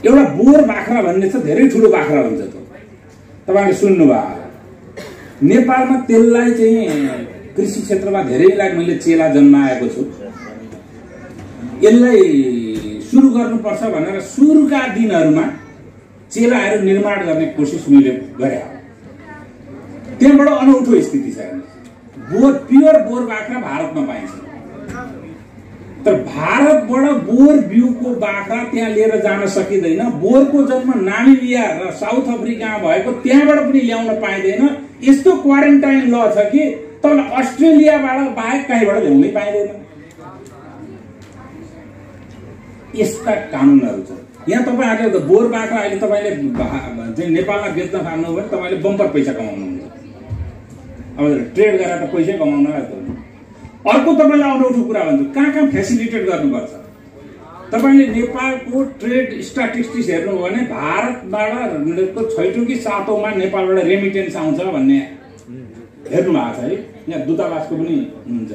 एउटा बोर बाख्रा भन्ने छ, धेरै ठुलो बाख्रा हुन्छ त्यो, तपाईले सुन्नुभयो। नेपालमा त्यसलाई चाहिँ कृषि क्षेत्रमा धेरैलाई मैले चेला जन्माएको छु। यसलाई सुरु गर्नुपर्छ भनेर सुरुका दिनहरूमा चेलाहरू निर्माण गर्ने कोसिस मैले गरे। त्यहाँबाट अनौठो स्थिति छ। बोर प्योर बोर बाख्रा भारतमा पाइन्छ, तर भारतबाट बोर बिउको बाख्रा त्यहाँ लिएर जान सकिँदैन। बोरको जन्म नामिबिया र साउथ अफ्रिकामा भएको, त्यहाँबाट पनि ल्याउन पाइँदैन। यस्तो क्वारेन्टाइन ल छ कि तपाईलाई अस्ट्रेलियाबाट बाहेक कहीँबाट ल्याउनै पाइँदैन। यस्ता कानुनहरू छ यहाँ। तपाईहरुले बोर बाख्रा अहिले तपाईले चाहिँ नेपालमा बेच्न थाल्नु भने तपाईले बम्पर पैसा कमाउनुहुन्छ। अब ट्रेड गरेर त पैसा कमाउन आयो। अर्को तपाईलाई अनौठो कुरा भन्छु, कहाँ फेसिलिटेट गर्नुपर्छ। तपाईले नेपालको ट्रेड स्ट्याटिस्टिक्स हेर्नु हो भने भारतबाट छैटौं कि सातौंमा नेपालबाट रेमिटेन्स आउँछ भन्ने हेर्नु भएको छ है। यहाँ दूतावासको पनि हुनुहुन्छ,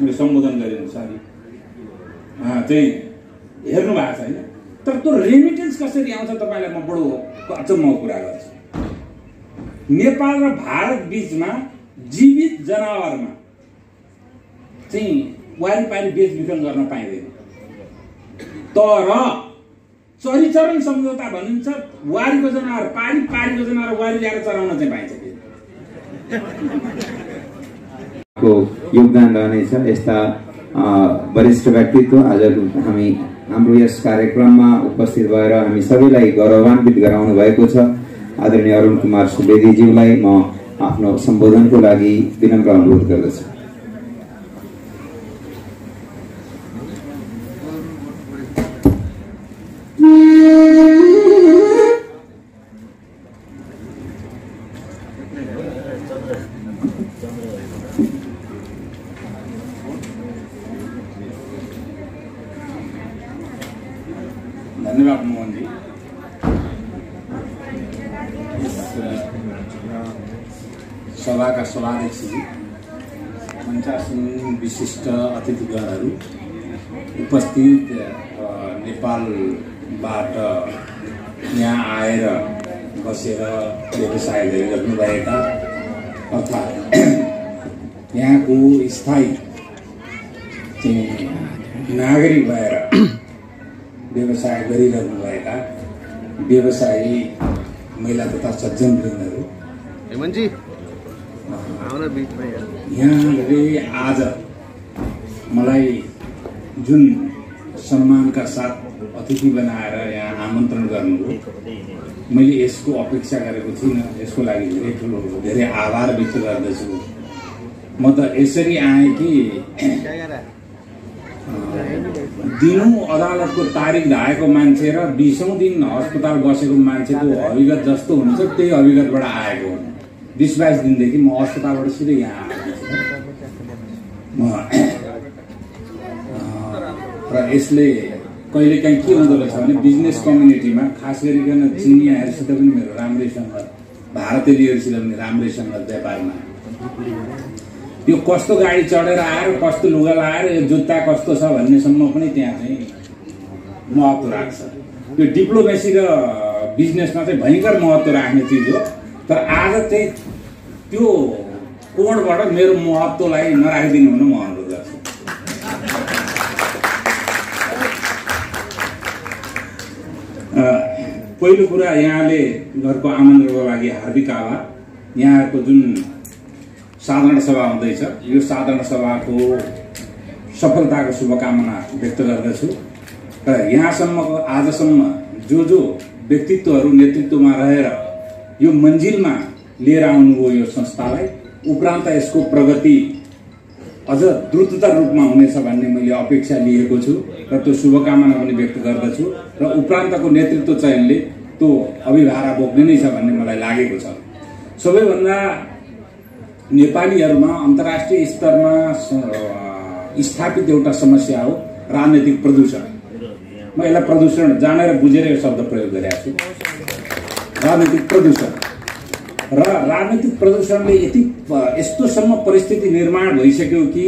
मैले सम्बोधन गरेँ सारी चाहिँ हेर्नु भएको छ हैन। तर त्यो रेमिटेन्स कसरी आउँछ तपाईलाई म बडो अचम्मको कुरा गर्छु। नेपाल र भारत बीचमा जीवित जनावरमा चाहिँ वारिपारी बेचबिखन गर्न पाइँदैन। तर चरीचरण सम्झौता भनिन्छ, वारीको जनावर पारीको जनावर वारी ल्याएर चराउन चाहिँ पाइन्छ। को योगदान रहनेछ। यस्ता वरिष्ठ व्यक्तित्व आज हाम्रो यस कार्यक्रममा उपस्थित भएर हामी सबैलाई गौरवान्वित गराउनु भएको छ। आदरणीय अरुण कुमार सुवेदीज्यूलाई म आफ्नो सम्बोधनको लागि विनम्र अनुरोध गर्दछु। धन्यवाद मोहन जी। सभाका सभाध्यक्ष जी, मञ्चासन विशिष्ट अतिथिगणहरू, उपस्थित नेपालबाट यहाँ आएर बसेर व्यवसाय गरिरहनुभएका अर्थात् यहाँको स्थायी नागरिक भएर व्यवसाय गरिरहनुभएका व्यवसायी महिला तथा सज्जन वृन्दहरू, यहाँले आज मलाई जुन सम्मानका साथ अतिथि बनाएर यहाँ आमन्त्रण गर्नुभयो, मैले यसको अपेक्षा गरेको थिइनँ। यसको लागि धेरै आभार व्यक्त गर्दछु। म त यसरी आएँ कि दिनौं अदालतको तारिख धाएको मान्छे र 20औं दिन अस्पताल बसेको मान्छेको अभिगत जस्तो हुन्छ, त्यही अभिगतबाट आएको हो। 20-22 दिनदेखि म अस्पतालबाट सिधै यहाँ र यसले कहिलेकाहीँ के हुँदो रहेछ भने बिजनेस कम्युनिटीमा खास गरिकन चिनियाहरूसित पनि मेरो राम्रैसँग, भारतीयहरूसित पनि राम्रैसँग व्यापारमा यो कस्तो गाडी चढेर आएर कस्तो लुगा लगाएर यो जुत्ता कस्तो छ भन्नेसम्म पनि त्यहाँ चाहिँ महत्त्व राख्छ। यो डिप्लोमेसी र बिजनेसमा चाहिँ भयङ्कर महत्त्व राख्ने चिज हो। तर आज चाहिँ त्यो कोणबाट मेरो महत्त्वलाई नराखिदिनु हुन म अनुरोध गर्छु। पहिलो कुरा, यहाँले घरको आमन्त्रणको लागि हार्दिक आभार। यहाँको जुन साधारण सभा हुँदैछ, यो साधारण सभाको सफलताको शुभकामना व्यक्त गर्दछु। र यहाँसम्मको आजसम्म जो व्यक्तित्वहरू नेतृत्वमा रहेर यो मन्जिलमा लिएर आउनुभयो यो संस्थालाई, उपरान्त यसको प्रगति अझ द्रुततर रूपमा हुनेछ भन्ने मैले अपेक्षा लिएको छु र त्यो शुभकामना पनि व्यक्त गर्दछु। र उपरान्तको नेतृत्व चयनले त्यो अभिभारा बोक्ने नै छ भन्ने मलाई लागेको छ। सबैभन्दा नेपालीहरूमा अन्तर्राष्ट्रिय स्तरमा स्थापित एउटा समस्या हो राजनीतिक प्रदूषण। म यसलाई प्रदूषण जानेर बुझेर यो शब्द प्रयोग गरेको छु, राजनीतिक प्रदूषण। र राजनीतिक प्रदूषणले यस्तोसम्म परिस्थिति निर्माण भइसक्यो कि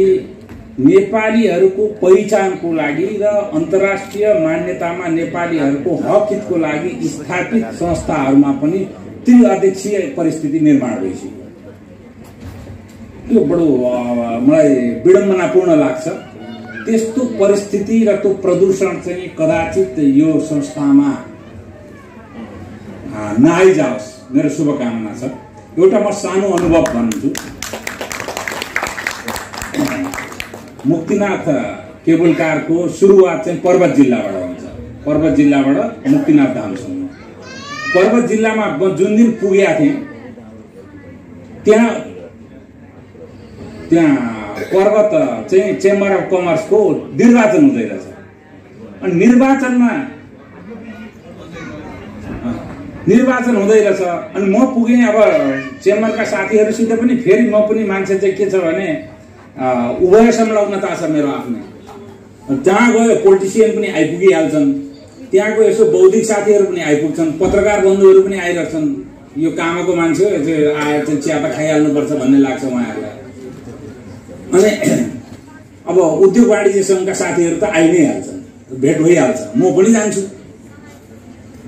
नेपालीहरूको पहिचानको लागि र अन्तर्राष्ट्रिय मान्यतामा नेपालीहरूको हक हितको लागि स्थापित संस्थाहरूमा पनि त्रिअध्यक्षीय परिस्थिति निर्माण भइसक्यो। यो बडो मलाई विडम्बनापूर्ण लाग्छ। त्यस्तो परिस्थिति र त्यो प्रदूषण चाहिँ कदाचित यो संस्थामा नआइजाओस्, मेरो शुभकामना छ। एउटा म सानो अनुभव भन्छु। मुक्तिनाथ केबल कारको सुरुवात चाहिँ पर्वत जिल्लाबाट हुन्छ। पर्वत जिल्लाबाट मुक्तिनाथ धामसम्म। पर्वत जिल्लामा जुन दिन पुगेका थिएँ त्यहाँ पर्वत चाहिँ चेम्बर अफ कमर्सको निर्वाचन हुँदै रहेछ। अनि निर्वाचन हुँदै रहेछ। अनि म पुगेँ। अब चेम्बरका साथीहरूसित पनि फेरि म पनि मान्छे चाहिँ के छ भने उभय संलग्नता छ मेरो आफ्नै। जहाँ गयो पोलिटिसियन पनि आइपुगिहाल्छन्, त्यहाँको यसो बौद्धिक साथीहरू पनि आइपुग्छन्, पत्रकार बन्धुहरू पनि आइरहेछन्। यो कामको मान्छे हो, आएर चाहिँ चिया त खाइहाल्नुपर्छ भन्ने लाग्छ उहाँहरूलाई। अनि अब उद्योग वाणिज्य सङ्घका साथीहरू त आइ नै हाल्छन्, भेट भइहाल्छ। म पनि जान्छु।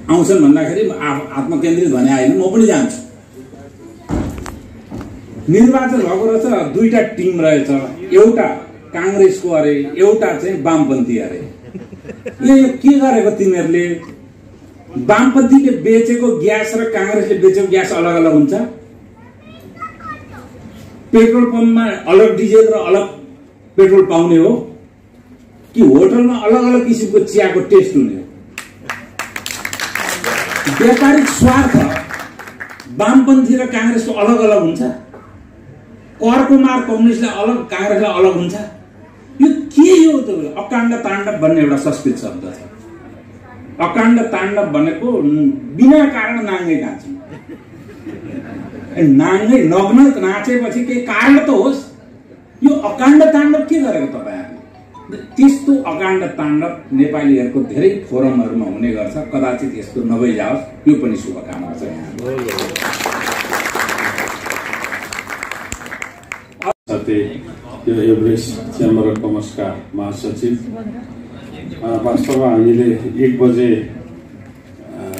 आउँछन् भन्दाखेरि आत्मकेन्द्रित भने आएन, म पनि जान्छु। निर्वाचन भएको रहेछ, दुईटा टिम रहेछ। एउटा काङ्ग्रेसको अरे, एउटा चाहिँ वामपन्थी अरे। यो के गरेको तिनीहरूले? वामपन्थीले बेचेको ग्यास र काङ्ग्रेसले बेचेको ग्यास अलग अलग हुन्छ। पेट्रोल पम्पमा अलग डिजेल र अलग पेट्रोल पाउने हो कि होटलमा अलग अलग किसिमको चियाको टेस्ट हुने हो? व्यापारिक स्वार्थ वामपन्थी र काङ्ग्रेसको अलग अलग हुन्छ। करको मार कम्युनिस्टलाई अलग, काङ्ग्रेसलाई अलग हुन्छ। यो के हो त? अकाण्ड ताण्डव भन्ने एउटा संस्कृत शब्द छ। अकाण्ड ताण्डव भनेको बिना कारण नाङ्गै नाच्नु। नाङ्गै नग्न नाचेपछि केही कारण त होस्। यो अकाण्ड ताण्डव के गरेको तपाईँहरूले? त्यस्तो अकाण्ड ताण्डव नेपालीहरूको धेरै फोरमहरूमा हुने गर्छ। कदाचित यस्तो नभइजाओस्, यो पनि शुभकामना छ। साथै यो एभरेस्ट चेम्बर अफ कमर्सका महासचिव, वास्तवमा हामीले 1 बजे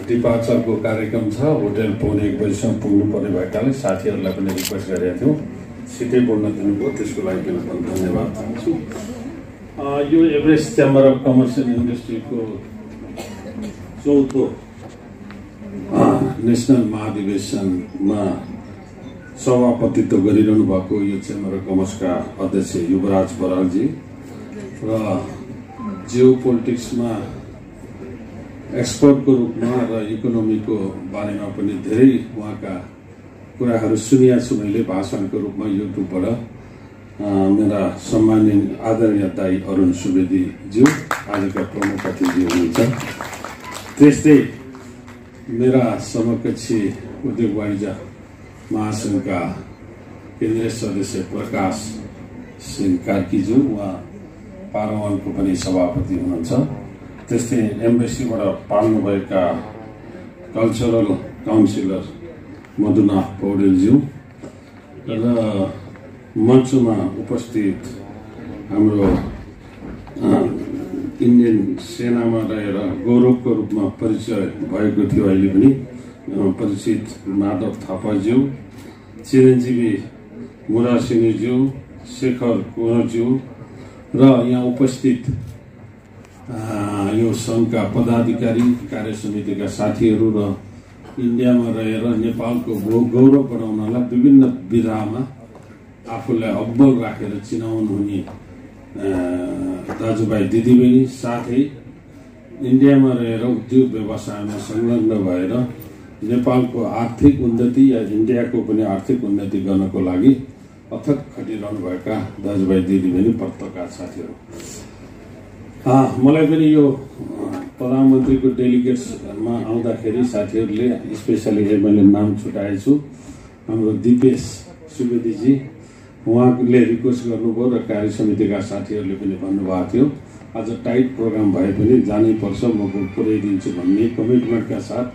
डिपार्चरको कार्यक्रम छ। होटल पौने 1 बजीसम्म पुग्नुपर्ने भएकाले साथीहरूलाई पनि रिक्वेस्ट गरेका थियौँ, छिटै बोल्न दिनुभयो, त्यसको लागि पनि धन्यवाद चाहन्छु। यो Everest chamber of commerce and इन्डस्ट्रीको 4थो नेसनल महाधिवेशनमा सभापतित्व गरिरहनु भएको यो चेम्बर अफ कमर्सका अध्यक्ष युवराज बरालजी र जियो पोलिटिक्समा एक्सपर्टको रूपमा र इकोनोमीको बारेमा पनि धेरै उहाँका कुराहरू सुनिया छु मैले भाषणको रूपमा युट्युबबाट। मेरा सम्माननीय आदरणीय दाई अरुण सुवेदीज्यू आजका प्रमुख अतिथि हुनुहुन्छ। त्यस्तै मेरा समकक्षी उद्योग वाणिज्य महासङ्घका केन्द्रीय सदस्य प्रकाश सिंह कार्कीज्यू, उहाँ पार्वनको पनि सभापति हुनुहुन्छ। त्यस्तै एम्बेसीबाट पाल्नुभएका कल्चरल काउन्सिलर मधुनाथ पौडेलज्यू र मञ्चमा उपस्थित हाम्रो इन्डियन सेनामा रहेर गौरवको रूपमा परिचय भएको थियो, अहिले पनि परिचित माधव थापाज्यू, चिरञ्जीवी मुरासिनीज्यू, शेखर कुँवरज्यू र यहाँ उपस्थित यो सङ्घका पदाधिकारी, कार्य समितिका साथीहरू र इन्डियामा रहेर नेपालको गौरव बढाउनलाई विभिन्न विधामा आफूलाई अब्बल राखेर चिनाउनु हुने दाजुभाइ दिदीबहिनी, साथै इन्डियामा रहेर उद्योग व्यवसायमा संलग्न भएर नेपालको आर्थिक उन्नति या इन्डियाको पनि आर्थिक उन्नति गर्नको लागि अथक खटिरहनुभएका दाजुभाइ दिदीबहिनी, पत्रकार साथीहरू, मलाई पनि यो प्रधानमन्त्रीको डेलिगेट्समा आउँदाखेरि साथीहरूले स्पेसली मैले नाम छुटाएछु, हाम्रो दिपेश सुवेदीजी, उहाँले रिक्वेस्ट गर्नुभयो र कार्य समितिका साथीहरूले पनि भन्नुभएको थियो आज टाइट प्रोग्राम भए पनि जानै पर्छ, म पुर्याइदिन्छु भन्ने कमिटमेन्टका साथ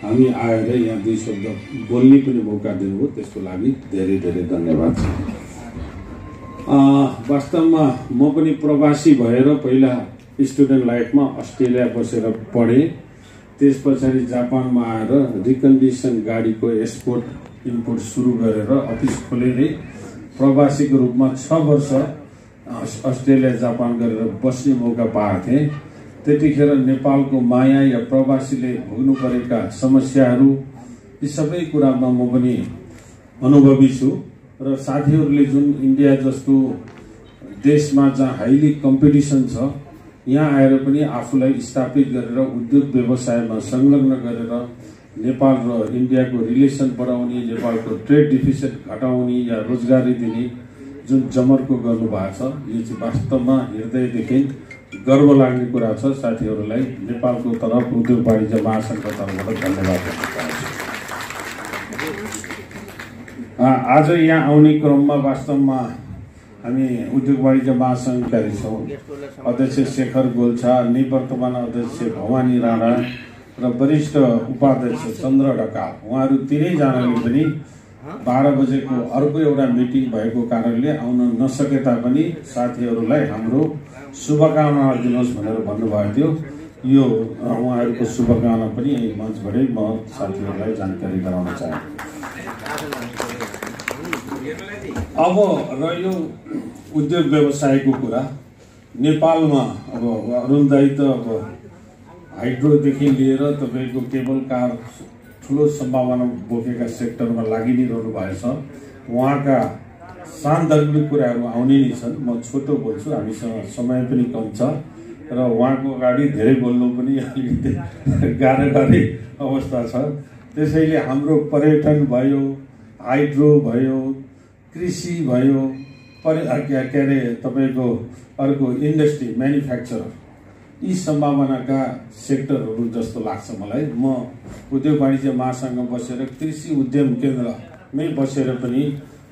हामी आएर यहाँ 2 शब्द बोल्ने पनि मौका दिनुभयो। त्यसको लागि धेरै धेरै धन्यवाद छ। वास्तवमा म पनि प्रवासी भएर पहिला स्टुडेन्ट लाइफमा अस्ट्रेलिया बसेर पढेँ। त्यस पछाडि जापानमा आएर रिकन्डिसन गाडीको एक्सपोर्ट इम्पोर्ट सुरु गरेर अफिस खोलेरै प्रवासीको रूपमा 6 वर्ष अस्ट्रेलिया जापान गरेर बस्ने मौका पाएको थिएँ। त्यतिखेर नेपालको माया या प्रवासीले भोग्नु परेका समस्याहरू यी सबै कुरामा म पनि अनुभवी छु र साथीहरूले जुन इन्डिया जस्तो देशमा जहाँ हाइली कम्पिटिसन छ यहाँ आएर पनि आफूलाई स्थापित गरेर उद्योग व्यवसायमा संलग्न गरेर नेपाल र इन्डियाको रिलेसन बढाउने, नेपालको ट्रेड डिफिसिट घटाउने या रोजगारी दिने जुन जमर्को गर्नुभएको छ यो चाहिँ वास्तवमा हृदयदेखि गर्व लाग्ने कुरा छ। साथीहरूलाई नेपालको तर्फ उद्योग वाणिज्य महासङ्घको तर्फबाट धन्यवाद दिन चाहन्छु। आज यहाँ आउने क्रममा वास्तवमा हामी उद्योग वाणिज्य महासङ्घका छौँ। अध्यक्ष शेखर गोल्छा, निवर्तमान अध्यक्ष भवानी राणा र वरिष्ठ उपाध्यक्ष चन्द्र ढकाल, उहाँहरू तीनैजनाले पनि 12 बजेको अर्को एउटा मिटिङ भएको कारणले आउन नसके तापनि साथीहरूलाई हाम्रो शुभकामना दिनुहोस् भनेर भन्नुभएको थियो। यो उहाँहरूको शुभकामना पनि यही मञ्चबाटै म साथीहरूलाई जानकारी गराउन चाहे। अब रह्यो उद्योग व्यवसायको कुरा, नेपालमा अब अरुण दाइ त अब हाइड्रोदेखि लिएर तपाईँको केबल कार ठुलो सम्भावना बोकेका सेक्टरमा लागि नै रहनु भएछ। उहाँका सान्दर्भिक कुराहरू आउने नै छन्। म छोटो बोल्छु, हामीसँग समय पनि कम छ र उहाँको अगाडि धेरै बोल्नु पनि अलिकति गाह्रो अवस्था छ। त्यसैले हाम्रो पर्यटन भयो, हाइड्रो भयो, कृषि भयो, के अरे तपाईँको अर्को इन्डस्ट्री म्यानुफ्याक्चर, यी सम्भावनाका सेक्टरहरू जस्तो लाग्छ मलाई। म उद्योग वाणिज्य महासङ्घमा बसेर कृषि उद्यम केन्द्रमै बसेर पनि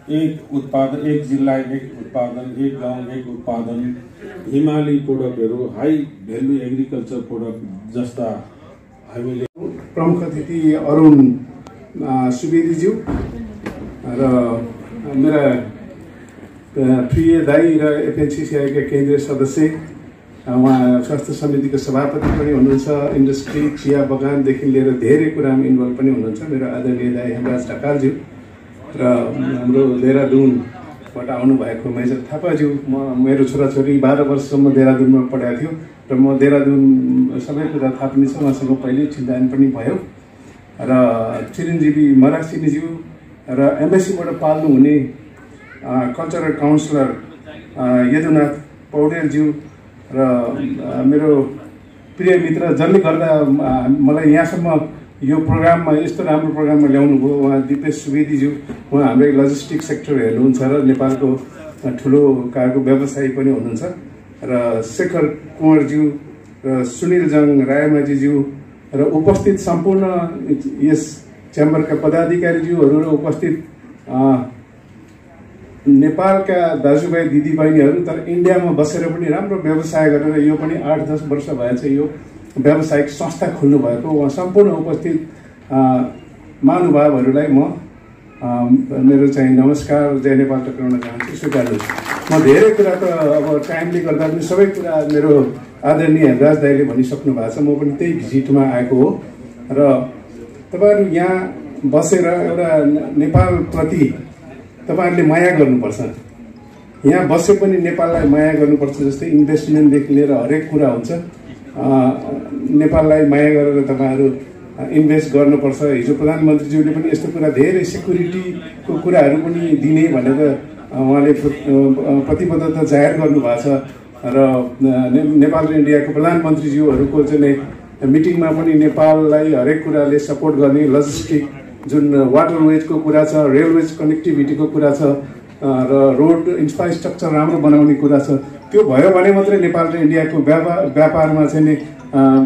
एक उत्पादन, एक जिल्ला एक उत्पादन, एक गाउँ एक उत्पादन, हिमाली प्रोडक्टहरू, हाई भ्यालु एग्रिकल्चर प्रोडक्ट जस्ता हामीले प्रमुख अतिथि अरुण सुवेदीज्यू र मेरा प्रिय दाई र एफएनसिसिआईका केन्द्रीय सदस्य, उहाँ स्वास्थ्य समितिको सभापति पनि हुनुहुन्छ, इन्डस्ट्री चिया बगानदेखि लिएर धेरै कुरामा इन्भल्भ पनि हुनुहुन्छ मेरो आदरणीय दाई हेमराज ढकालज्यू र हाम्रो देहरादुनबाट आउनुभएको मेजर थापाज्यू। मेरो छोराछोरी 12 वर्षसम्म देहरादुनमा पढाएको थियो र म देहरादुन सबै कुरा थाहा पनि छ, उहाँसँग पहिल्यै चिन्तान पनि भयो। र चिरञ्जीवी मरासिनीज्यू र एमएससीबाट पाल्नु हुने कल्चरल काउन्सिलर यदुनाथ पौडेलज्यू र मेरो प्रिय मित्र जसले गर्दा मलाई यहाँसम्म यो प्रोग्राममा यस्तो राम्रो प्रोग्राममा ल्याउनु भयो, उहाँ दिपेश सुवेदीज्यू। उहाँ हाम्रो लजिस्टिक सेक्टर हेर्नुहुन्छ र नेपालको ठुलो कारको व्यवसायी पनि हुनुहुन्छ। र शेखर कुँवरज्यू र सुनिल जङ रायमाझीज्यू र उपस्थित सम्पूर्ण यस च्याम्बरका पदाधिकारीज्यूहरू र उपस्थित नेपालका दाजुभाइ दिदीबहिनीहरू, तर इन्डियामा बसेर पनि राम्रो व्यवसाय गरेर यो पनि 8-10 वर्ष भएछ यो व्यावसायिक संस्था खोल्नु भएको उहाँ सम्पूर्ण उपस्थित महानुभावहरूलाई म मेरो चाहिँ नमस्कार जय नेपाल टक्राउन चाहन्छु, स्वीकार्नुहोस्। म धेरै कुरा त अब टाइमले गर्दा पनि सबै कुरा मेरो आदरणीय हेमराज दाइले भनिसक्नु भएको छ, म पनि त्यही भिजिटमा आएको हो। र तपाईँहरू यहाँ बसेर एउटा नेपालप्रति तपाईँहरूले माया गर्नुपर्छ। यहाँ बसे पनि नेपाललाई माया गर्नुपर्छ, जस्तै इन्भेस्टमेन्टदेखि लिएर हरेक कुरा हुन्छ। नेपाललाई माया गरेर तपाईँहरू इन्भेस्ट गर्नुपर्छ। हिजो प्रधानमन्त्रीज्यूले पनि यस्तो कुरा धेरै सेक्युरिटीको कुराहरू पनि दिने भनेर उहाँले प्रतिबद्धता जाहेर गर्नुभएको छ। र नेपाल र इन्डियाको प्रधानमन्त्रीज्यूहरूको चाहिँ मिटिङमा पनि नेपाललाई हरेक कुराले सपोर्ट गर्ने, लजिस्टिक जुन वाटरवेजको कुरा छ, रेलवेज कनेक्टिभिटीको कुरा छ र रोड इन्फ्रास्ट्रक्चर राम्रो बनाउने कुरा छ, त्यो भयो भने मात्रै नेपाल र इन्डियाको व्यापारमा चाहिँ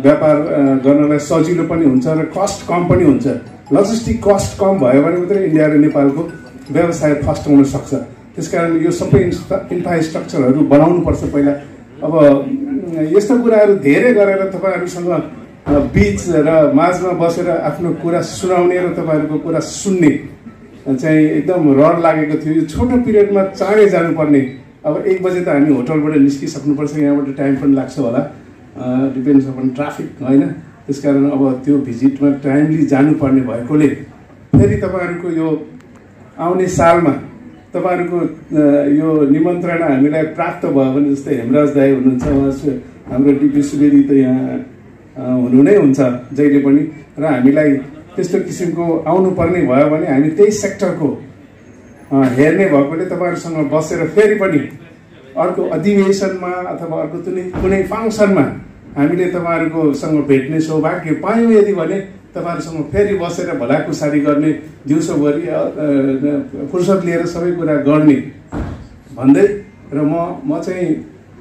व्यापार गर्नलाई सजिलो पनि हुन्छ र कस्ट कम पनि हुन्छ। लजिस्टिक कस्ट कम भयो भने मात्रै इन्डिया र नेपालको व्यवसाय फस्ट हुन सक्छ। त्यसकारण यो सबै इन्फ्रास्ट्रक्चरहरू बनाउनुपर्छ पहिला। अब यस्ता कुराहरू धेरै गरेर तपाईँहरूसँग बीच र माझमा बसेर आफ्नो कुरा सुनाउने र तपाईँहरूको कुरा सुन्ने चाहिँ एकदम रहर लागेको थियो। यो छोटो पिरियडमा चाँडै जानुपर्ने अब 1 बजे त हामी होटलबाट निस्किसक्नुपर्छ, यहाँबाट टाइम पनि लाग्छ होला, डिपेन्ड्स अपन ट्राफिक होइन। त्यसकारण अब त्यो भिजिटमा टाइमली जानुपर्ने भएकोले फेरि तपाईँहरूको यो आउने सालमा तपाईँहरूको यो निमन्त्रणा हामीलाई प्राप्त भयो भने, जस्तै हेमराज दाई हुनुहुन्छ, हाम्रो डिपी सुवेदी त यहाँ हुनु नै हुन्छ जहिले पनि, र हामीलाई त्यस्तो किसिमको आउनुपर्ने भयो भने हामी त्यही सेक्टरको हेर्ने भएकोले तपाईँहरूसँग बसेर फेरि पनि अर्को अधिवेशनमा अथवा अर्को कुनै फङ्सनमा हामीले तपाईँहरूकोसँग भेट्ने सौभाग्य पायौँ यदि भने तपाईँहरूसँग फेरि बसेर भलाकुसारी गर्ने, दिउँसोभरि फुर्सद लिएर सबै कुरा गर्ने भन्दै र म चाहिँ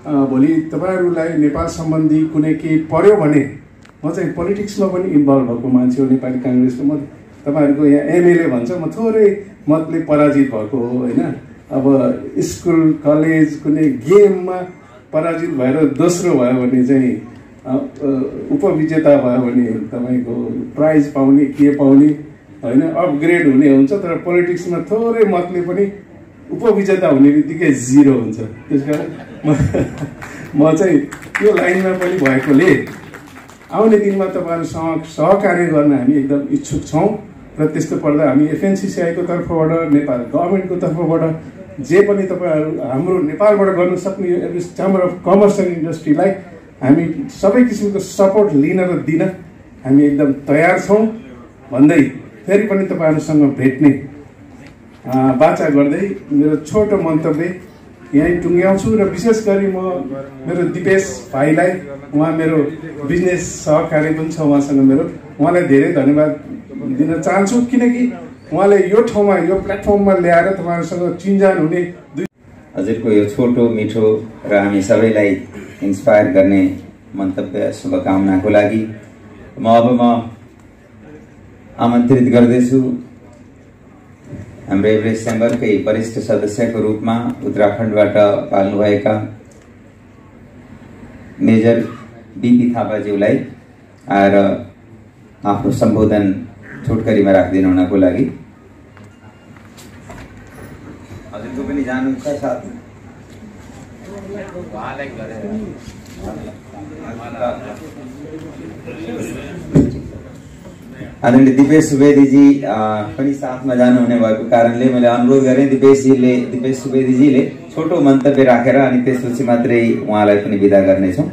भोलि तपाईँहरूलाई नेपाल सम्बन्धी कुनै केही पर्यो भने म चाहिँ पोलिटिक्समा पनि इन्भल्भ भएको मान्छे हो, नेपाली काङ्ग्रेसको। म तपाईँहरूको यहाँ एमएलए भन्छ, म थोरै मतले पराजित भएको हो होइन। अब स्कुल कलेज कुनै गेममा पराजित भएर दोस्रो भयो भने चाहिँ उपविजेता भयो भने तपाईँको प्राइज पाउने के पाउने होइन, अपग्रेड हुने हुन्छ। तर पोलिटिक्समा थोरै मतले पनि उपविजेता हुने बित्तिकै 0 हुन्छ। त्यसकारण म चाहिँ त्यो लाइनमा पनि भएकोले आउने दिनमा तपाईँहरूसँग सहकार्य गर्न हामी एकदम इच्छुक छौँ र त्यस्तो पर्दा हामी एफएनसीसीआईको तर्फबाट, नेपाल गभर्मेन्टको तर्फबाट जे पनि तपाईँहरू हाम्रो नेपालबाट गर्न सक्ने चेम्बर अफ कमर्स एन्ड इन्डस्ट्रीलाई हामी सबै किसिमको सपोर्ट लिन र दिन हामी एकदम तयार छौँ भन्दै फेरि पनि तपाईँहरूसँग भेट्ने बाचा गर्दै मेरो छोटो मन्तव्य यहीँ टुङ्ग्याउँछु। र विशेष गरी म मेरो दिपेश भाइलाई, उहाँ मेरो बिजनेस सहकारी पनि छ उहाँसँग मेरो, उहाँलाई धेरै धन्यवाद दिन चाहन्छु किनकि उहाँले यो ठाउँमा यो प्लेटफर्ममा ल्याएर तपाईँहरूसँग चिन्जान हुने। हजुरको यो छोटो मिठो र हामी सबैलाई इन्स्पायर गर्ने मन्तव्य शुभकामनाको लागि म आमन्त्रित गर्दैछु हाम्रो एभरेस्ट चेम्बरकै वरिष्ठ सदस्यको रूपमा उत्तराखण्डबाट पाल्नुभएका मेजर बीपी थापाज्यूलाई आएर आफ्नो सम्बोधन छोटकरीमा राखिदिनु हुनको लागि। हजुरको पनि जानुहुन्छ साथ आदरणीय दिपेश सुवेदीजी पनि साथमा जानुहुने भएको कारणले मैले अनुरोध गरेँ दिपेश सुवेदीजीले छोटो मन्तव्य राखेर अनि त्यसपछि मात्रै उहाँलाई पनि विदा गर्नेछौँ।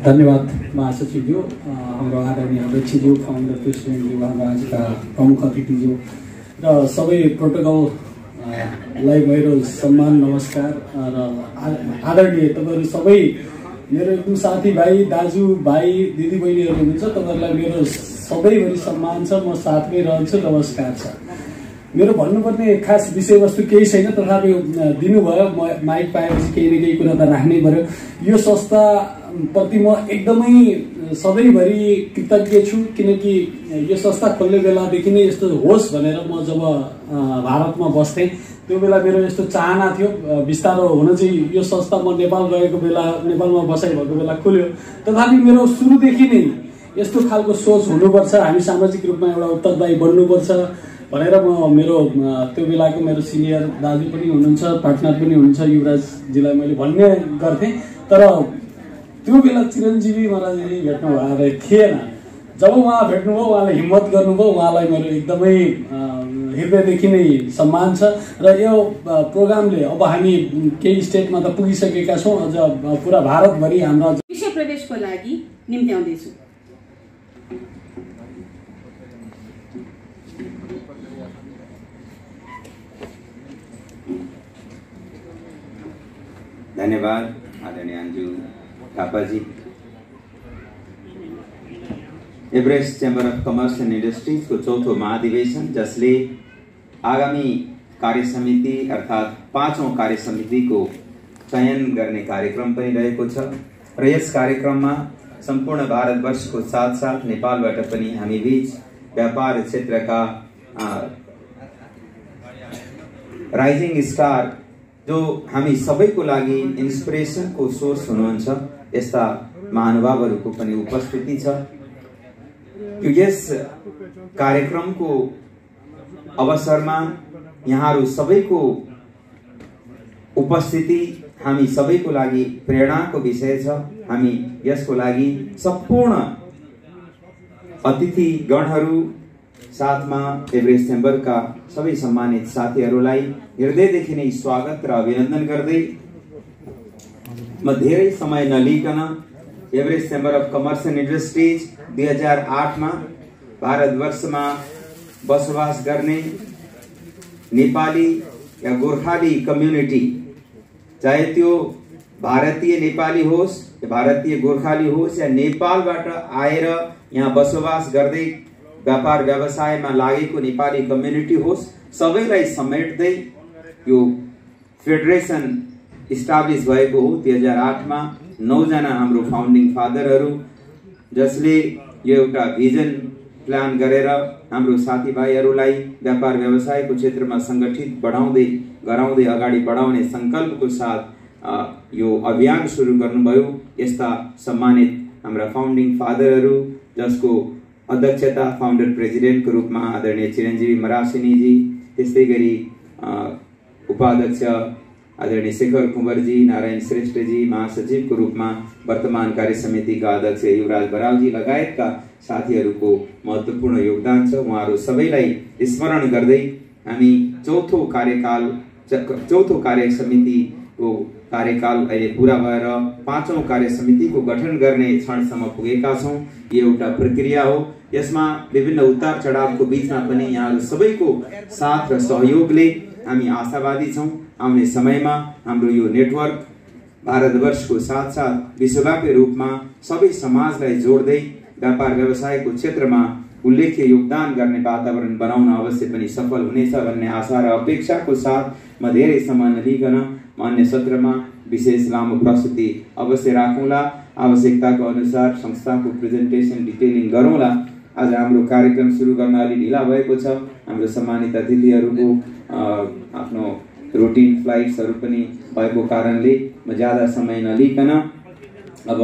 धन्यवाद महासचिवज्यू, हाम्रो आदरणीय अध्यक्षज्यू, फाउन्डर प्रेसिडेन्टज्यू, हाम्रो आजका प्रमुख अतिथिज्यू र सबै प्रोटोकललाई मेरो सम्मान नमस्कार। र आदरणीय तपाईँहरू सबै मेरो एकदम साथीभाइ, दाजुभाइ, दिदीबहिनीहरू हुनुहुन्छ, तपाईँहरूलाई मेरो सबैभरि सम्मान छ, म साथमै रहन्छु, नमस्कार छ। मेरो भन्नुपर्ने खास विषयवस्तु केही छैन, तथापि दिनुभयो माइक पाएपछि केही न केही कुरा त राख्नै पर्यो। यो संस्थाप्रति म एकदमै सधैँभरि कृतज्ञ छु किनकि यो संस्था खोल्ने बेलादेखि नै यस्तो होस् भनेर म जब भारतमा बस्थेँ त्यो बेला मेरो यस्तो चाहना थियो। बिस्तारो हुन चाहिँ यो संस्था म नेपाल गएको बेला, नेपालमा बसाइ भएको बेला खुल्यो, तथापि मेरो सुरुदेखि नै यस्तो खालको सोच हुनुपर्छ, हामी सामाजिक रूपमा एउटा उत्तरदायी बन्नुपर्छ भनेर म मेरो त्यो बेलाको मेरो सिनियर दाजु पनि हुनुहुन्छ, पार्टनर पनि हुनुहुन्छ युवराजजीलाई मैले भन्ने गर्थेँ। तर त्यो बेला चिरञ्जीवी महाराजले भेट्नु भएर थिएन। जब उहाँ भेट्नुभयो, उहाँले हिम्मत गर्नुभयो, उहाँलाई मेरो एकदमै हृदयदेखि नै सम्मान छ। र यो प्रोग्रामले अब हामी केही स्टेटमा त पुगिसकेका छौँ, अझ पुरा भारतभरि हाम्रा विषय प्रवेशको लागि निम्त्याउँदैछु। धन्यवाद आदरणीय Anju Thapaji. Everest chamber of commerce and इन्डस्ट्रिजको चौथो महाधिवेशन जसले आगामी कार्यसमिति अर्थात् 5औं कार्यसमितिको चयन गर्ने कार्यक्रम पनि रहेको छ र यस कार्यक्रममा सम्पूर्ण भारतवर्षको साथसाथ नेपालबाट पनि हामी बीच व्यापार क्षेत्रका राइजिङ स्टार जो हामी सबैको लागि इन्स्पिरेसनको सोर्स हुनुहुन्छ यस्ता महानुभावहरूको पनि उपस्थिति छ। यस कार्यक्रमको अवसरमा यहाँहरू सबैको उपस्थिति हामी सबैको लागि प्रेरणाको विषय छ। हामी यसको लागि सम्पूर्ण अतिथि गणहरू साथमा एभरेस्ट चेम्बरका सबै सम्मानित साथीहरूलाई हृदयदेखि नै स्वागत र अभिनन्दन गर्दै म धेरै समय नलिकन Everest chamber of commerce and industries 2008 मा भारतवर्षमा बसोबास गर्ने नेपाली या गोर्खाली कम्युनिटी, चाहे त्यो भारतीय नेपाली होस् या भारतीय गोर्खाली होस् या नेपालबाट आएर यहाँ बसोबास गर्दै व्यापार व्यवसायमा लागेको नेपाली कम्युनिटी होस्, सबैलाई समेट्दै यो फेडरेसन इस्टाब्लिस भएको हो 2008 मा। 9 जना हाम्रो फाउन्डिङ फादरहरू जसले यो एउटा भिजन प्लान गरेर हाम्रो साथीभाइहरूलाई व्यापार व्यवसायको क्षेत्रमा संगठित गराउँदै अगाडि बढाउने संकल्पको साथ यो अभियान सुरु गर्नुभयो। यस्ता सम्मानित हाम्रा फाउन्डिङ फादरहरू जसको अध्यक्षता फाउन्डर प्रेसिडेन्टको रूपमा आदरणीय चिरञ्जीवी मरासिनीजी, त्यस्तै गरी उपाध्यक्ष आदरणीय शेखर कुँवरजी, नारायण श्रेष्ठजी, महासचिवको रूपमा वर्तमान कार्य समितिका अध्यक्ष युवराज बरालजी लगायतका साथीहरूको महत्त्वपूर्ण योगदान छ। उहाँहरू सबैलाई स्मरण गर्दै हामी चौथो कार्य समितिको कार्यकाल अहिले पूरा भएर 5औं कार्य समितिको गठन गर्ने क्षणसम्म पुगेका छौं। यो एउटा प्रक्रिया हो। यसमा विभिन्न उतार चढावको बीचमा पनि यहाँहरू सबैको साथ र सहयोगले हामी आशावादी छौं। आउने समयमा हाम्रो यो नेटवर्क भारतवर्षको साथसाथ विश्वव्यापी रूपमा सबै समाजलाई जोड्दै व्यापार व्यवसायको क्षेत्रमा उल्लेख्य योगदान गर्ने वातावरण बनाउन अवश्य पनि सफल हुनेछ भन्ने आशा र अपेक्षाको साथ म धेरै समय नलिकन अन्य सत्रमा विशेष लामो प्रस्तुति अवश्य राखौँला। आवश्यकताको अनुसार संस्थाको प्रेजेन्टेसन डिटेलिङ गरौँला। आज हाम्रो कार्यक्रम सुरु गर्न अलि ढिला भएको छ। हाम्रो सम्मानित अतिथिहरूको आफ्नो रुटिन फ्लाइट्सहरू पनि भएको कारणले म ज्यादा समय नलिकन अब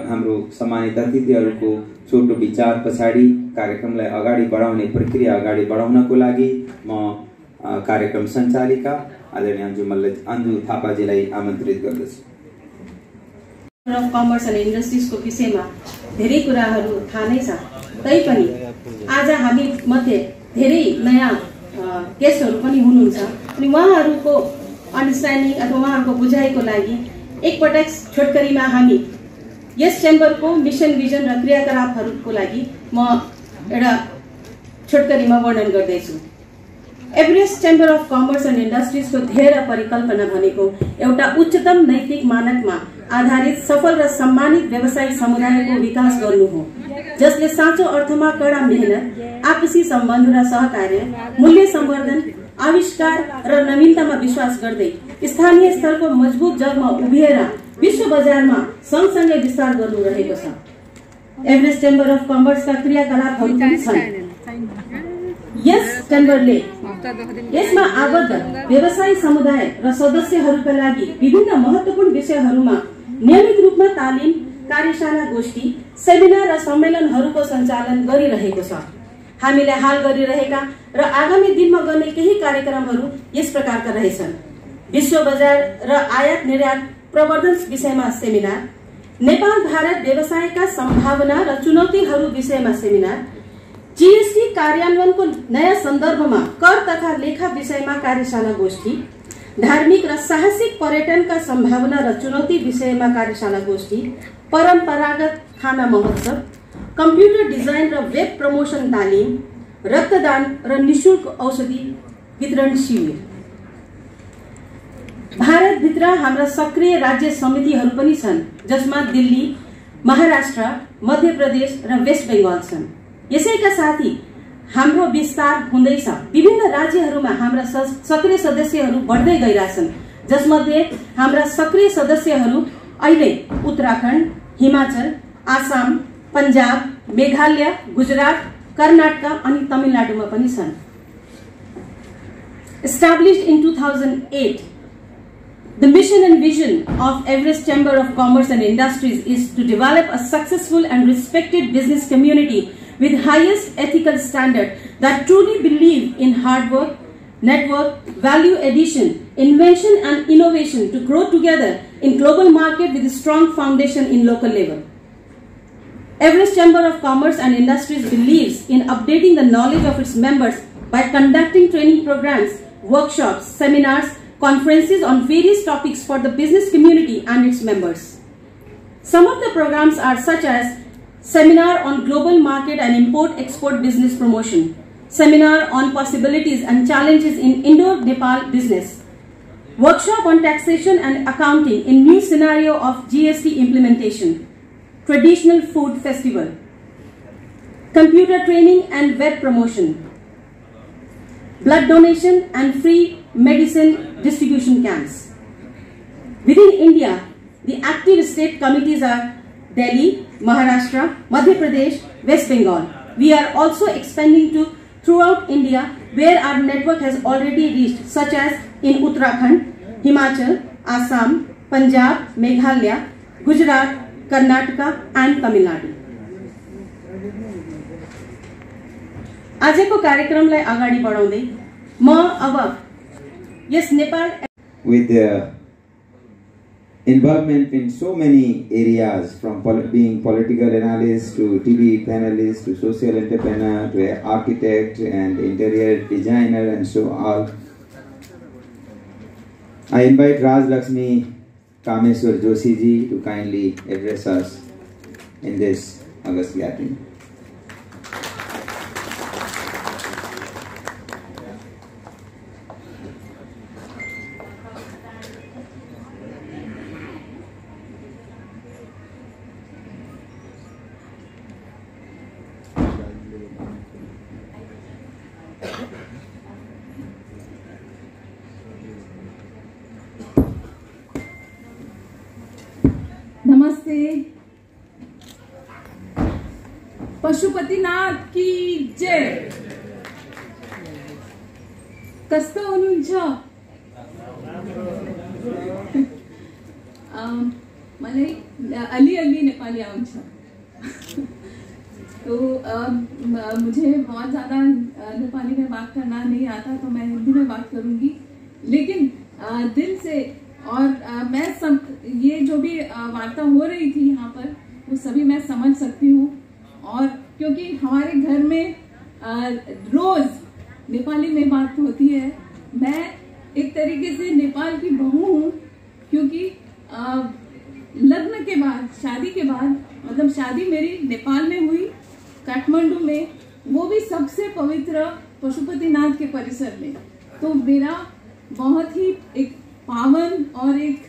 हाम्रो सम्मानित अतिथिहरूको छोटो विचार पछाडि कार्यक्रमलाई अगाडि बढाउने प्रक्रिया अगाडि बढाउनको लागि म कार्यक्रम सञ्चालिका आदरणीय अन्जु थापाजीलाई आमन्त्रित गर्दछु। कमर्स एन्ड इन्डस्ट्रिजको विषयमा धेरै कुराहरू थाहा नै छ, तैपनि आज हामी मध्ये धेरै नयाँ गेस्टहरू पनि हुनुहुन्छ अनि उहाँहरूको अन्डरस्ट्यान्डिङ अथवा उहाँहरूको बुझाइको लागि एकपटक छोटकरीमा हामी यस चेम्बरको मिसन भिजन र क्रियाकलापहरूको लागि म एउटा छोटकरीमा वर्णन गर्दैछु। Everest chamber of commerce and इन्डस्ट्रिजको ध्येय र परिकल्पना भनेको एउटा उच्चतम नैतिक मानकमा आधारित सफल र सम्मानित व्यावसायिक समुदायको विकास गर्नु हो, जसले साँचो अर्थमा कडा मेहनत, आपसी सम्बन्ध र सहकार्य, मूल्य सम्वर्धन, आविष्कार र नवीनतामा विश्वास गर्दै स्थानीय स्तरको मजबुत जगमा उभिएर विश्व बजारमा सँगसँगै विस्तार गर्नु रहेको छ। एभरेस्ट चेम्बर अफ कमर्सका क्रियाकलापहरू पनि छन्। यस चेम्बरले यसमा आबद्ध व्यवसायी समुदाय र सदस्यहरूका लागि विभिन्न महत्त्वपूर्ण विषयहरूमा नियमित रूपमा तालिम, कार्यशाला, गोष्ठी, सेमिनार र सम्मेलनहरूको सञ्चालन गरिरहेको छ। हामीले हाल गरिरहेका र आगामी दिनमा गर्ने केही कार्यक्रमहरू यस प्रकारका रहेछन्। विश्व बजार र आयात निर्यात प्रवर्धन विषयमा सेमिनार, नेपाल भारत व्यवसायका सम्भावना र चुनौतीहरू विषयमा सेमिनार, जीएसटी कार्यान्वयनको नयाँ सन्दर्भमा कर तथा लेखा विषयमा कार्यशाला गोष्ठी, धार्मिक र साहसिक पर्यटनका सम्भावना र चुनौती विषयमा कार्यशाला गोष्ठी, परम्परागत खाना महोत्सव, कम्प्युटर डिजाइन र वेब प्रमोसन तालिम, रक्तदान र निशुल्क औषधि वितरण शिविर। भारतभित्र हाम्रा सक्रिय राज्य समितिहरू पनि छन्, जसमा दिल्ली, महाराष्ट्र, मध्य प्रदेश र वेस्ट बेङ्गल छन्। यसैका साथी हाम्रो विस्तार हुँदैछ। विभिन्न राज्यहरूमा हाम्रा सक्रिय सदस्यहरू बढ्दै गइरहेछन्, जसमध्ये हाम्रा सक्रिय सदस्यहरू अहिले उत्तराखण्ड, हिमाचल, आसाम, पंजाब, मेघालय, गुजरात, कर्नाटक अनि तमिलनाडुमा पनि छन्। Established in 2008, the mission and vision of Everest Chamber of Commerce and Industries is to develop a successful and respected business community with highest ethical standard that truly believe in hard work, network, value addition, invention and innovation to grow together in global market with a strong foundation in local level. Everest Chamber of Commerce and Industries believes in updating the knowledge of its members by conducting training programs, workshops, seminars, conferences on various topics for the business community and its members. Some of the programs are such as Seminar on Global Market and Import-Export Business Promotion, Seminar on Possibilities and Challenges in Indo-Nepal Business, Workshop on Taxation and Accounting in New Scenario of GST Implementation, Traditional Food Festival, Computer Training and Web Promotion, Blood Donation and Free Medicine Distribution Camps. Within India, the active state committees are Delhi, Maharashtra, Madhya Pradesh, West Bengal. We are also expanding to throughout India where our network has already reached, such as in Uttarakhand, Himachal, Assam, Punjab, Meghalaya, Gujarat, Karnataka and Tamil Nadu. आजको कार्यक्रमलाई अगाडि बढाउँदै म अब यस Nepal with involvement in so many areas, from being political analyst to TV panelist to social entrepreneur to an architect and interior designer and so on. I invite Raj Lakshmi Kameswar Joshi ji to kindly address us in this August gathering. नमस्ते। पशुपतिनाथ की जय। कस्तो हुनुहुन्छ? मलाई अलि-अलि नेपाली आउँछ। तो मुझे बहुत ज़्यादा नेपाली में बात करना नहीं आता, तो मैं हिंदी में बात करूंगी, लेकिन दिल से। और मैं सब ये जो भी वार्ता हो रही थी यहाँ पर, वो सभी मैं समझ सकती हूँ। और क्योंकि हमारे घर में रोज नेपाली में बात होती है, मैं एक तरीके से नेपाल की बहू हूँ, क्योंकि लग्न के बाद, शादी के बाद, मतलब शादी मेरी नेपाल में हुई, काठमांडू में, वो भी सबसे पवित्र पशुपतिनाथ के परिसर में। तो मेरा बहुत ही एक पावन और एक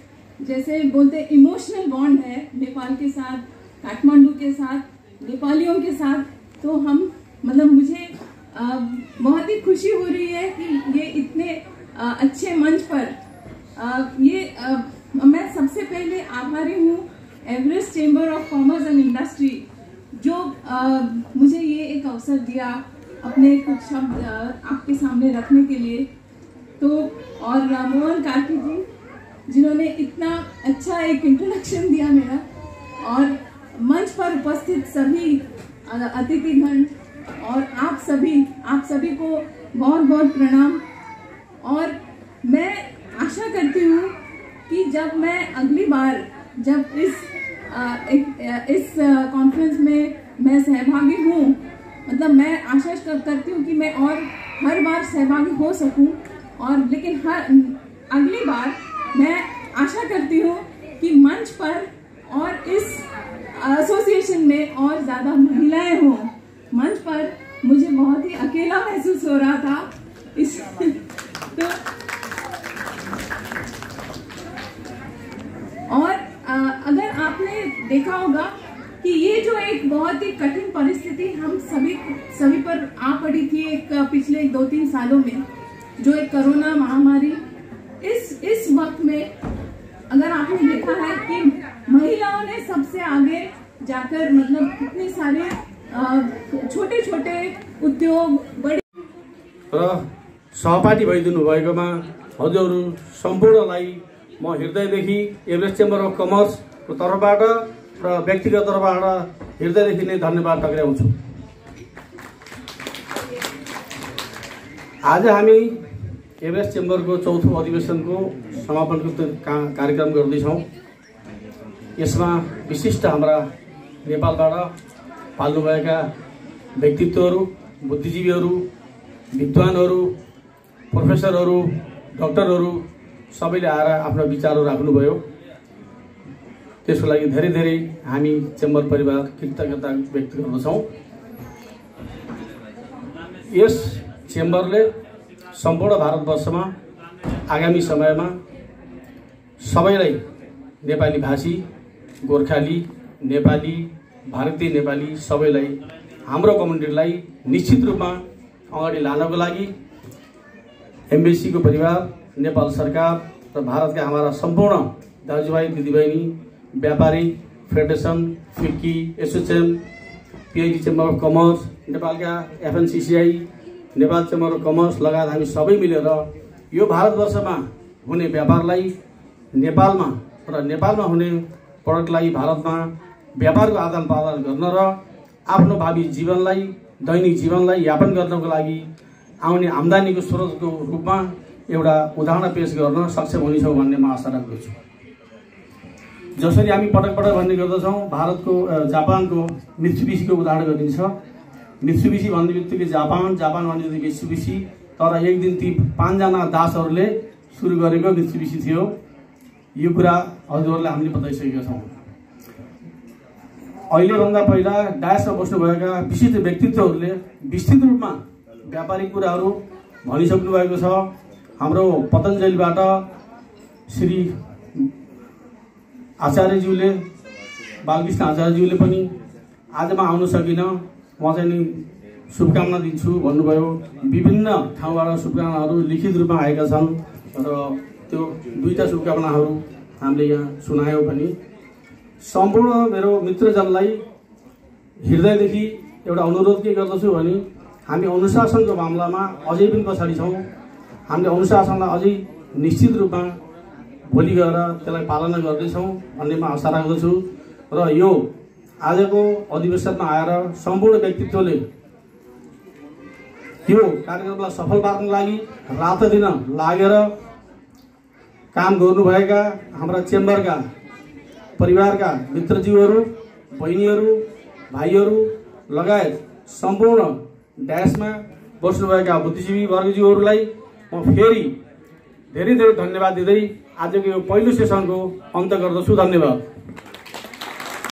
जैसे बोलते इमोशनल बॉन्ड है नेपाल के साथ, काठमांडू के साथ, नेपालियों के साथ। तो हम मतलब मुझे बहुत ही खुशी हो रही है कि ये इतने अच्छे मंच पर मैं सबसे पहले आभारी हूँ Everest chamber of commerce and industry, जो मुझे ये एक अवसर दिया अपने कुछ शब्द आपके सामने रखने के लिए। तो और मोहन कार्की जी, जिन्होंने इतना अच्छा एक इंट्रोडक्शन दिया मेरा, और मंच पर उपस्थित सभी अतिथिगण और आप सभी को बहुत बहुत प्रणाम। और मैं आशा करती हूँ कि जब मैं अगली बार जब इस कॉन्फ्रेंस में मैं सहभागी हूँ, मतलब मैं आशा करती हूँ कि मैं और हर बार सहभागी हो सकूँ, और लेकिन हर अगली बार मैं आशा करती हूँ कि मंच पर और इस एसोसिएशन में और ज़्यादा महिलाएं हों। मंच पर मुझे बहुत ही अकेला महसूस हो रहा था, इस तो और अगर आपने देखा होगा कि ये जो एक बहुत ही कठिन परिस्थिति हम सभी पर आ पड़ी थी एक पिछले 2-3 सालों में, जो एक कोरोना महामारी, इस वक्त में अगर आपने देखा है कि महिलाओं ने सबसे आगे जाकर मतलब कितने सारे छोटे छोटे उद्योग बड़े सहपाठी भइदिनु भएकोमा हजुरहरू सम्पूर्णलाई म हृदयदेखि एभरेस्ट चेम्बर अफ कमर्सको तर्फबाट र व्यक्तिगत तर्फबाट हृदयदेखि नै धन्यवाद टक्राउँछु। आज हामी एभरेस्ट चेम्बरको चौथो अधिवेशनको समापनको कार्यक्रम गर्दैछौँ। यसमा विशिष्ट हाम्रा नेपालबाट पाल्नुभएका व्यक्तित्वहरू, बुद्धिजीवीहरू, विद्वानहरू, प्रोफेसरहरू, डाक्टरहरू सबैले आएर आफ्नो विचारहरू राख्नुभयो। त्यसको लागि धेरै धेरै हामी चेम्बर परिवार कृतज्ञता व्यक्त गर्दछौँ। यस चेम्बरले सम्पूर्ण भारतवर्षमा आगामी समयमा सबैलाई नेपाली भाषी, गोर्खाली, नेपाली, भारतीय नेपाली सबैलाई हाम्रो कम्युनिटीलाई निश्चित रूपमा अगाडि लानको लागि एम्बेसीको परिवार, नेपाल सरकार र भारतका हाम्रा सम्पूर्ण दाजुभाइ दिदीबहिनी, व्यापारी federation, FICCI, association, PhD chamber of commerce, नेपालका एफएनसीसीआई, नेपाल चेम्बर अफ कमर्स लगायत हामी सबै मिलेर यो भारतवर्षमा हुने व्यापारलाई नेपालमा र नेपालमा हुने प्रडक्टलाई भारतमा व्यापारको आदान प्रदान गर्न र आफ्नो भावी जीवनलाई, दैनिक जीवनलाई यापन गर्नको लागि आउने आम्दानीको स्रोतको रूपमा एउटा उदाहरण पेश गर्न सक्षम हुनेछौँ भन्ने म आशा राख्दछु। जसरी हामी पटक पटक भन्ने गर्दछौँ, भारतको जापानको मित्सुबिसीको उदाहरण गरिन्छ। मित्सुबिसी भन्ने बित्तिकै जापान, जापान भन्ने बित्तिकै मित्सुबिसी, तर एक दिन ती 5 जना दासहरूले सुरु गरेको मित्सुबिसी थियो। यो कुरा हजुरहरूले हामीले बताइसकेका छौँ। अहिलेभन्दा पहिला डायसमा बस्नुभएका विशिष्ट व्यक्तित्वहरूले विस्तृत रूपमा व्यापारिक कुराहरू भनिसक्नु भएको छ। हाम्रो पतञ्जलिबाट श्री आचार्यज्यूले, बालकृष्ण आचार्यज्यूले पनि आजमा आउन सकिन, म चाहिँ नि शुभकामना दिन्छु भन्नुभयो। विभिन्न ठाउँबाट शुभकामनाहरू लिखित रूपमा आएका छन् र त्यो 2टा शुभकामनाहरू हामीले यहाँ सुनायौँ पनि। सम्पूर्ण मेरो मित्रजनलाई हृदयदेखि एउटा अनुरोध के गर्दछु भने हामी अनुशासनको मामलामा अझै पनि पछाडि छौँ। हामीले अनुशासनलाई अझै निश्चित रूपमा भोलि गएर त्यसलाई पालना गर्दैछौँ भन्ने म आशा राख्दछु। र यो आजको अधिवेशनमा आएर सम्पूर्ण व्यक्तित्वले यो कार्यक्रमलाई सफल पार्नको लागि रात दिन लागेर काम गर्नुभएका हाम्रा चेम्बरका परिवारका मित्रज्यूहरू, बहिनीहरू, भाइहरू लगायत सम्पूर्ण ड्यासमा बस्नुभएका बुद्धिजीवी वर्गज्यूहरूलाई म फेरि धेरै धेरै धन्यवाद दिँदै आजको यो पहिलो सेसनको अन्त गर्दछु। धन्यवाद।